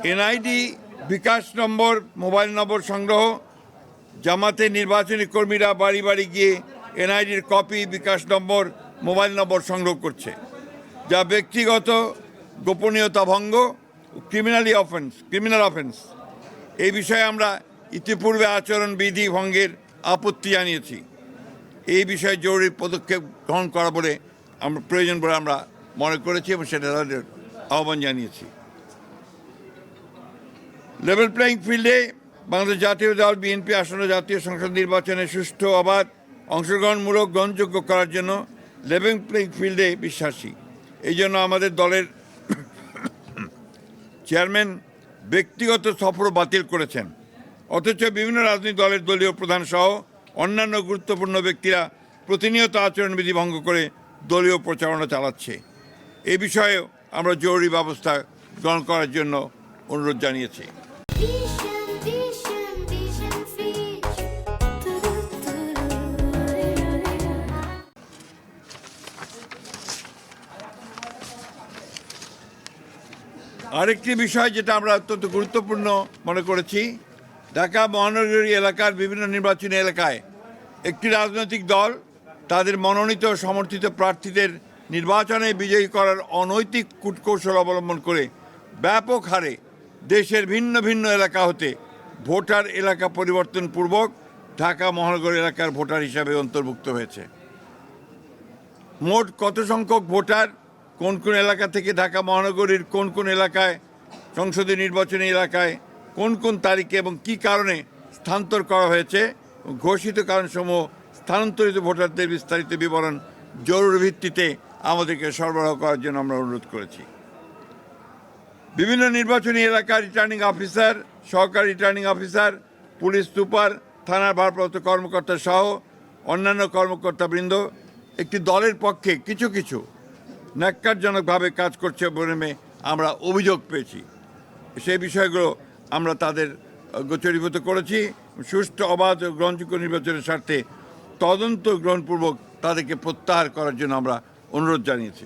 NID বিকাশ নম্বর, mobile নম্বর সংগ্রহ, জামাতের নির্বাচনী কর্মীরা বাড়ি বাড়ি গিয়ে এনআইডির কপি, বিকাশ নম্বর, মোবাইল নম্বর সংগ্রহ করছে, যা ব্যক্তিগত গোপনীয়তা ভঙ্গ, ক্রিমিনাল অফেন্স। এই বিষয়ে আমরা ইতিপূর্বে আচরণবিধি ভঙ্গের আপত্তি জানিয়েছি। এই বিষয়ে জরুরি পদক্ষেপ গ্রহণ করা বলে আমরা প্রয়োজন বলে আমরা মনে করেছি এবং সেটা তাদের আহ্বান জানিয়েছি। লেভেল প্লেয়িং ফিল্ডে বাংলাদেশ জাতীয় দল বিএনপি আসন্ন জাতীয় সংসদ নির্বাচনে সুষ্ঠু, অবাধ, অংশগ্রহণমূলক, গ্রহণযোগ্য করার জন্য লেভেল প্লেয়িং ফিল্ডে বিশ্বাসী। এই জন্য আমাদের দলের চেয়ারম্যান ব্যক্তিগত সফর বাতিল করেছেন, অথচ বিভিন্ন রাজনৈতিক দলের দলীয় প্রধান সহ অন্যান্য গুরুত্বপূর্ণ ব্যক্তিরা প্রতিনিয়ত আচরণবিধি ভঙ্গ করে দলীয় প্রচারণা চালাচ্ছে। এই বিষয়ে আমরা জরুরি ব্যবস্থা গ্রহণ করার জন্য অনুরোধ জানিয়েছি। আরেকটি বিষয় যেটা আমরা অত্যন্ত গুরুত্বপূর্ণ মনে করেছি, ঢাকা মহানগরী এলাকার বিভিন্ন নির্বাচনী এলাকায় একটি রাজনৈতিক দল তাদের মনোনীত সমর্থিত প্রার্থীদের নির্বাচনে বিজয়ী করার অনৈতিক কূটকৌশল অবলম্বন করে ব্যাপক হারে দেশের ভিন্ন ভিন্ন এলাকা হতে ভোটার এলাকা পরিবর্তনপূর্বক ঢাকা মহানগর এলাকার ভোটার হিসাবে অন্তর্ভুক্ত হয়েছে। মোট কত সংখ্যক ভোটার কোন কোন এলাকা থেকে ঢাকা মহানগরীর কোন কোন এলাকায় সংসদীয় নির্বাচনী এলাকায় কোন কোন তারিখে এবং কী কারণে স্থানান্তর করা হয়েছে, ঘোষিত কারণসমূহ স্থানান্তরিত ভোটারদের বিস্তারিত বিবরণ জরুরি ভিত্তিতে আমাদেরকে সরবরাহ করার জন্য আমরা অনুরোধ করেছি। বিভিন্ন নির্বাচনী এলাকার রিটার্নিং অফিসার, সহকারী রিটার্নিং অফিসার, পুলিশ সুপার, থানার ভারপ্রাপ্ত কর্মকর্তা সহ অন্যান্য কর্মকর্তাবৃন্দ একটি দলের পক্ষে কিছু ন্যাক্কারজনকভাবে কাজ করছে বলে আমরা অভিযোগ পেয়েছি। সেই বিষয়গুলো আমরা তাদের গোচরীভূত করেছি। সুষ্ঠু, অবাধ ও গ্রহণযোগ্য নির্বাচনের স্বার্থে তদন্ত গ্রহণপূর্বক তাদেরকে প্রত্যাহার করার জন্য আমরা অনুরোধ জানিয়েছি।